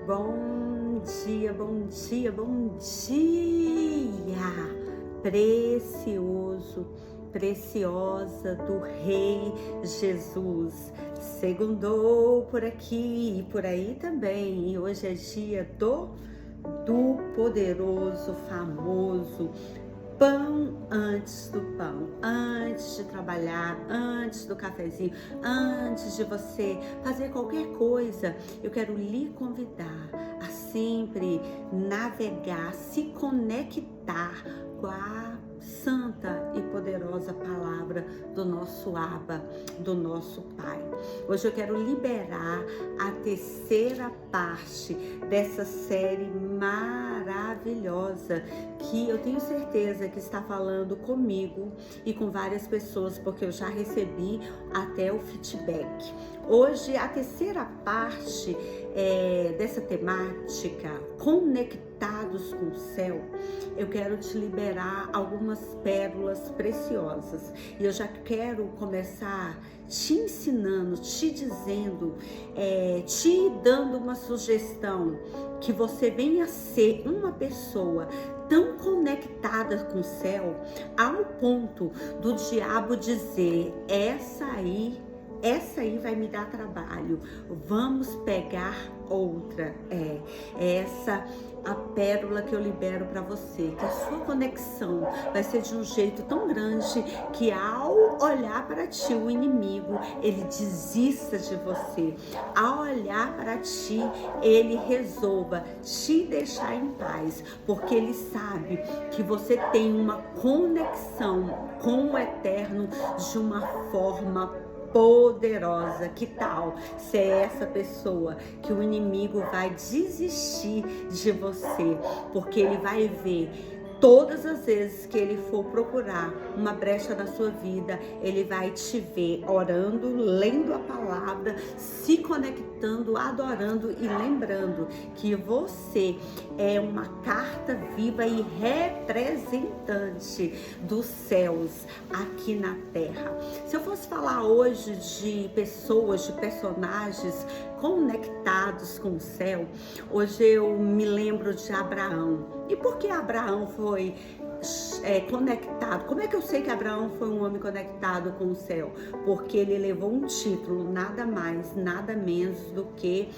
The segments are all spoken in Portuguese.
Bom dia, bom dia, bom dia, precioso, preciosa do Rei Jesus. Segundou por aqui e por aí também, e hoje é dia do poderoso, famoso pão antes do pão, antes de trabalhar, antes do cafezinho, antes de você fazer qualquer coisa. Eu quero lhe convidar a sempre navegar, se conectar com a santa e poderosa palavra do nosso Abba, do nosso Pai. Hoje eu quero liberar a terceira parte dessa série maravilhosa que eu tenho certeza que está falando comigo e com várias pessoas, porque eu já recebi até o feedback. Hoje a terceira parte dessa temática, conectados com o céu, eu quero te liberar algumas pérolas preciosas. E eu já quero começar te ensinando, te dizendo, te dando uma sugestão, que você venha ser uma pessoa tão conectada com o céu, ao ponto do diabo dizer, essa aí vai me dar trabalho, vamos pegar outra. Essa a pérola que eu libero para você, que a sua conexão vai ser de um jeito tão grande que ao olhar para ti o inimigo, ele desista de você. Ao olhar para ti, ele resolva te deixar em paz, porque ele sabe que você tem uma conexão com o eterno de uma forma poderosa. Que tal ser essa pessoa que o inimigo vai desistir de você, porque ele vai ver todas as vezes que ele for procurar uma brecha na sua vida, ele vai te ver orando, lendo a palavra, se conectando, adorando e lembrando que você é uma carta viva e representante dos céus aqui na terra. Se eu fosse falar hoje de pessoas, de personagens conectados com o céu, hoje eu me lembro de Abraão. E por que Abraão foi conectado? Como é que eu sei que Abraão foi um homem conectado com o céu? Porque ele levou um título, nada mais, nada menos do que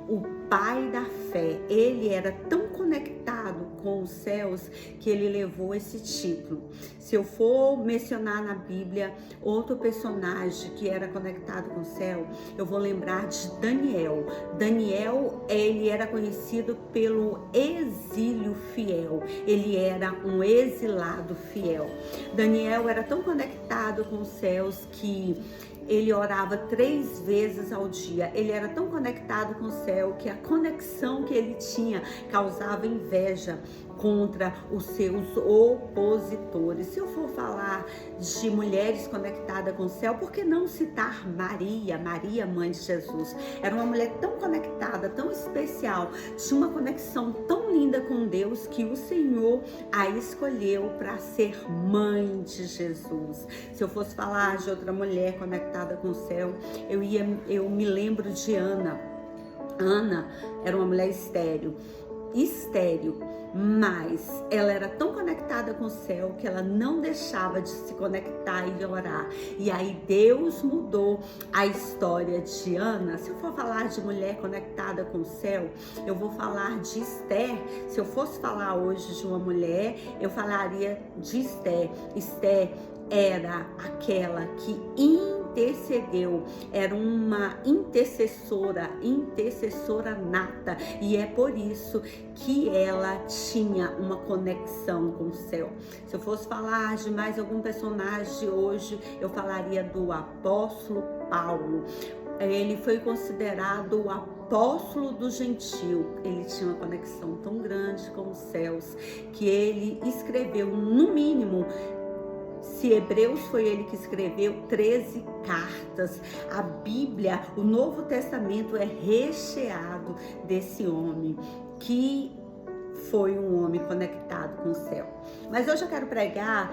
o pai da fé. Ele era tão conectado com os céus que ele levou esse título. Se eu for mencionar na Bíblia outro personagem que era conectado com o céu, eu vou lembrar de Daniel. Daniel, ele era conhecido pelo exílio fiel. Ele era um exilado fiel. Daniel era tão conectado com os céus que ele orava 3 vezes ao dia. Ele era tão conectado com o céu que a conexão que ele tinha causava inveja contra os seus opositores. Se eu for falar de mulheres conectadas com o céu, por que não citar Maria, mãe de Jesus? Era uma mulher tão conectada, tão especial, tinha uma conexão tão linda com Deus que o Senhor a escolheu para ser mãe de Jesus. Se eu fosse falar de outra mulher conectada com o céu, eu me lembro de Ana. Ana era uma mulher estéril, mas ela era tão conectada com o céu que ela não deixava de se conectar e orar. E aí Deus mudou a história de Ana. Se eu for falar de mulher conectada com o céu, eu vou falar de Esther. Se eu fosse falar hoje de uma mulher, eu falaria de Esther. Esther era aquela que intercedeu, era uma intercessora nata, e é por isso que ela tinha uma conexão com o céu. Se eu fosse falar de mais algum personagem hoje, eu falaria do apóstolo Paulo. Ele foi considerado o apóstolo do gentil. Ele tinha uma conexão tão grande com os céus que ele escreveu, no mínimo, se Hebreus foi ele que escreveu, 13 cartas. A Bíblia, o Novo Testamento é recheado desse homem que foi um homem conectado com o céu. Mas hoje eu quero pregar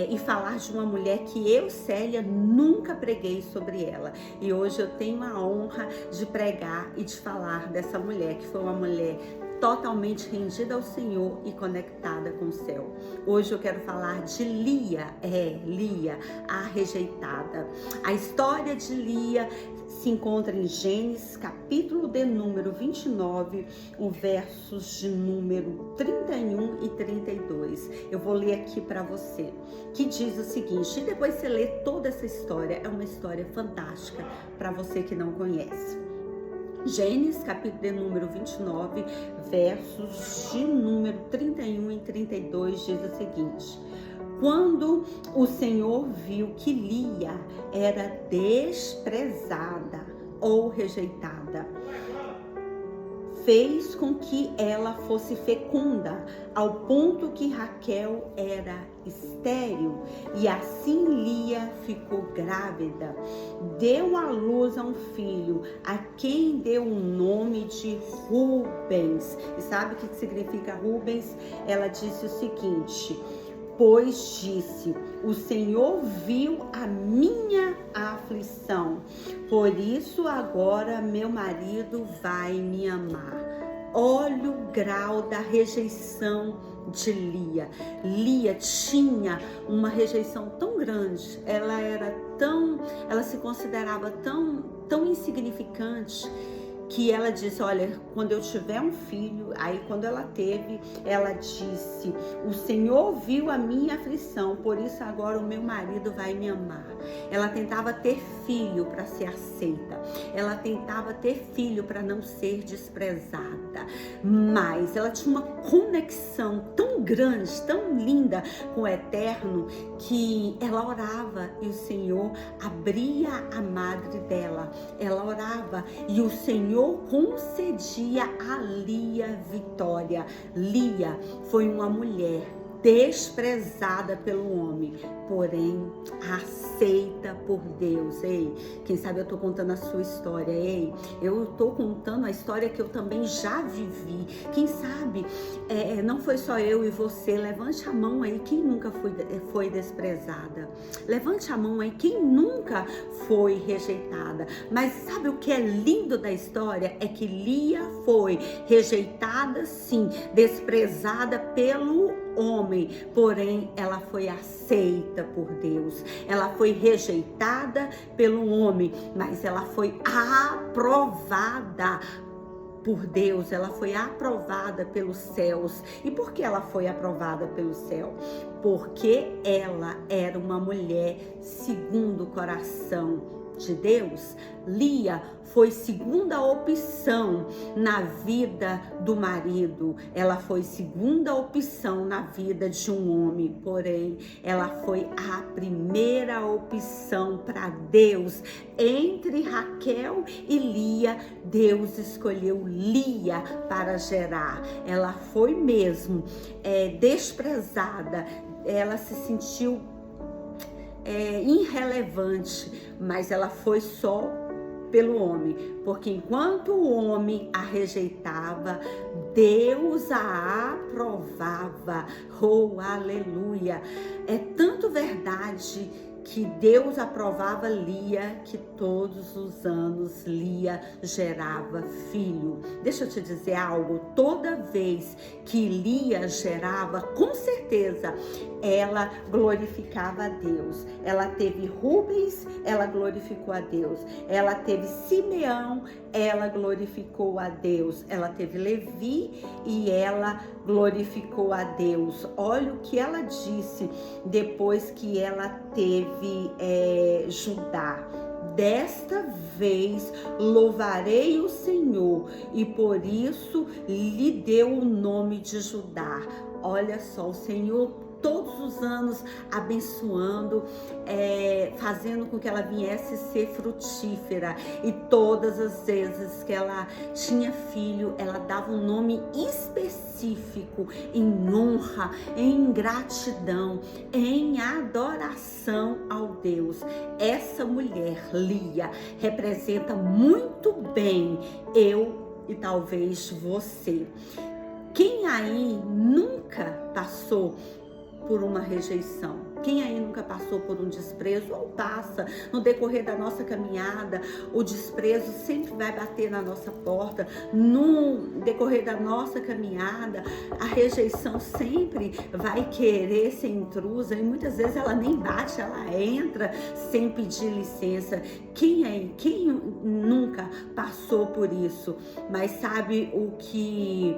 e falar de uma mulher que eu, Célia, nunca preguei sobre ela. E hoje eu tenho a honra de pregar e de falar dessa mulher, que foi uma mulher totalmente rendida ao Senhor e conectada com o céu. Hoje eu quero falar de Lia, a rejeitada. A história de Lia se encontra em Gênesis, capítulo de número 29, os versos de número 31 e 32. Eu vou ler aqui para você, que diz o seguinte, e depois você lê toda essa história, é uma história fantástica para você que não conhece. Gênesis, capítulo de número 29, versos de número 31 e 32, diz o seguinte: quando o Senhor viu que Lia era desprezada ou rejeitada, fez com que ela fosse fecunda, ao ponto que Raquel era estéril, e assim Lia ficou grávida, deu à luz a um filho, a quem deu o nome de Rubens. E sabe o que significa Rubens? Ela disse o seguinte: pois disse, o Senhor viu a minha aflição, por isso agora meu marido vai me amar. Olha o grau da rejeição de Lia. Lia tinha uma rejeição tão grande, ela se considerava tão insignificante, que ela disse, olha, quando eu tiver um filho, aí quando ela teve, ela disse, o Senhor viu a minha aflição, por isso agora o meu marido vai me amar. Ela tentava ter filho para ser aceita, ela tentava ter filho para não ser desprezada, mas ela tinha uma conexão tão grande, tão linda com o Eterno, que ela orava e o Senhor abria a madre dela, ela orava e o Senhor concedia a Lia vitória. Lia foi uma mulher desprezada pelo homem, porém aceita por Deus. Ei, quem sabe eu tô contando a sua história, ei, eu tô contando a história que eu também já vivi. Quem sabe não foi só eu e você. Levante a mão aí quem nunca foi desprezada, levante a mão aí quem nunca foi rejeitada. Mas sabe o que é lindo da história? É que Lia foi rejeitada, sim, desprezada pelo homem, porém ela foi aceita por Deus. Ela foi rejeitada pelo homem, mas ela foi aprovada por Deus, ela foi aprovada pelos céus. E por que ela foi aprovada pelo céu? Porque ela era uma mulher segundo o coração de Deus. Lia foi segunda opção na vida do marido, ela foi segunda opção na vida de um homem, porém ela foi a primeira opção para Deus. Entre Raquel e Lia, Deus escolheu Lia para gerar. Ela foi mesmo desprezada, ela se sentiu irrelevante, mas ela foi só pelo homem, porque enquanto o homem a rejeitava, Deus a aprovava. Oh, aleluia! É tanto verdade que Deus aprovava Lia, que todos os anos Lia gerava filho. Deixa eu te dizer algo, toda vez que Lia gerava, com certeza ela glorificava a Deus. Ela teve Rubens, ela glorificou a Deus. Ela teve Simeão, ela glorificou a Deus. Ela teve Levi e ela glorificou a Deus. Olha o que ela disse depois que ela teve Judá. Desta vez louvarei o Senhor, e por isso lhe deu o nome de Judá. Olha só, o Senhor todos os anos abençoando, fazendo com que ela viesse ser frutífera, e todas as vezes que ela tinha filho, ela dava um nome específico em honra, em gratidão, em adoração ao Deus. Essa mulher, Lia, representa muito bem eu e talvez você. Quem aí nunca passou por uma rejeição? Quem aí nunca passou por um desprezo ou passa no decorrer da nossa caminhada? O desprezo sempre vai bater na nossa porta. No decorrer da nossa caminhada, a rejeição sempre vai querer ser intrusa e muitas vezes ela nem bate, ela entra sem pedir licença. Quem nunca passou por isso? Mas sabe o que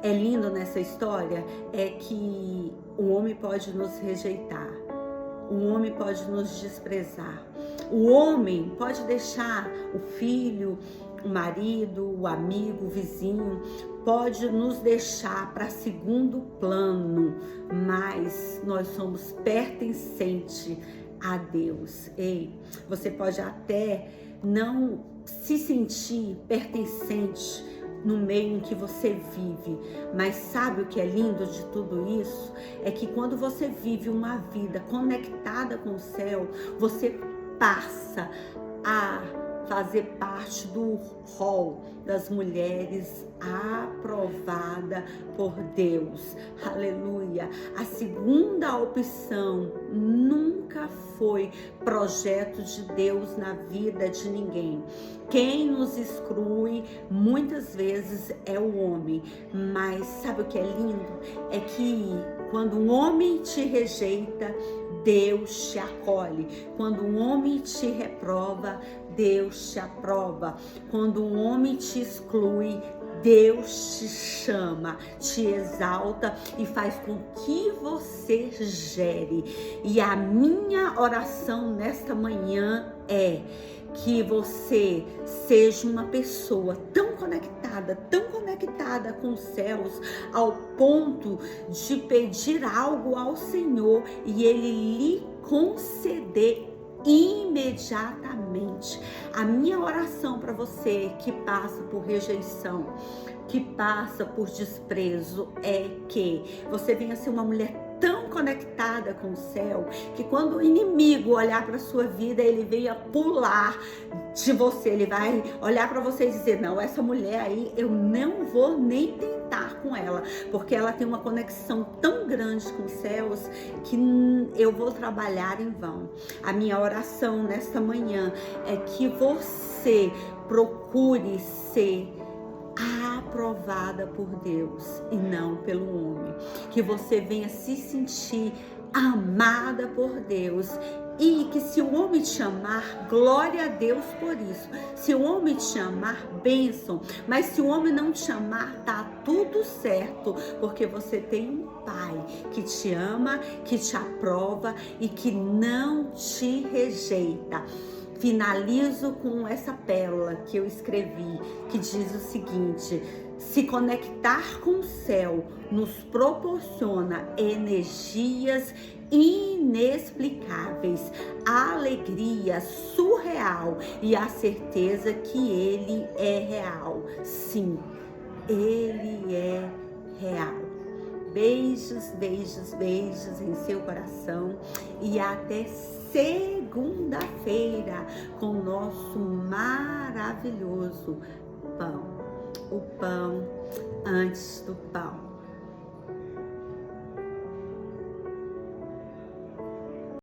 é lindo nessa história? É que o homem pode nos rejeitar, o homem pode nos desprezar, o homem pode deixar o filho, o marido, o amigo, o vizinho, pode nos deixar para segundo plano, mas nós somos pertencentes a Deus. Ei, você pode até não se sentir pertencente no meio em que você vive, mas sabe o que é lindo de tudo isso? É que quando você vive uma vida conectada com o céu, você passa a fazer parte do rol das mulheres aprovada por Deus. Aleluia. A segunda opção nunca foi projeto de Deus na vida de ninguém. Quem nos exclui muitas vezes é o homem, mas sabe o que é lindo? É que quando um homem te rejeita, Deus te acolhe. Quando um homem te reprova, Deus te aprova. Quando um homem te exclui, Deus te chama, te exalta e faz com que você gere. E a minha oração nesta manhã é que você seja uma pessoa tão conectada com os céus, ao ponto de pedir algo ao Senhor e Ele lhe conceder imediatamente. A minha oração para você que passa por rejeição, que passa por desprezo, é que você venha ser uma mulher tão conectada com o céu, que quando o inimigo olhar para sua vida, ele venha pular de você, ele vai olhar para você e dizer: não, essa mulher aí eu não vou nem tentar com ela, porque ela tem uma conexão tão grande com os céus que eu vou trabalhar em vão. A minha oração nesta manhã é que você procure ser aprovada por Deus e não pelo homem, que você venha se sentir amada por Deus e que se o homem te amar, glória a Deus por isso. Se o homem te amar, bênção, mas se o homem não te amar, tá tudo certo, porque você tem um Pai que te ama, que te aprova e que não te rejeita. Finalizo com essa pérola que eu escrevi, que diz o seguinte: se conectar com o céu nos proporciona energias inexplicáveis, alegria surreal e a certeza que Ele é real. Sim, Ele é real. Beijos, beijos, beijos em seu coração e até segunda-feira com o nosso maravilhoso pão. O pão antes do pão.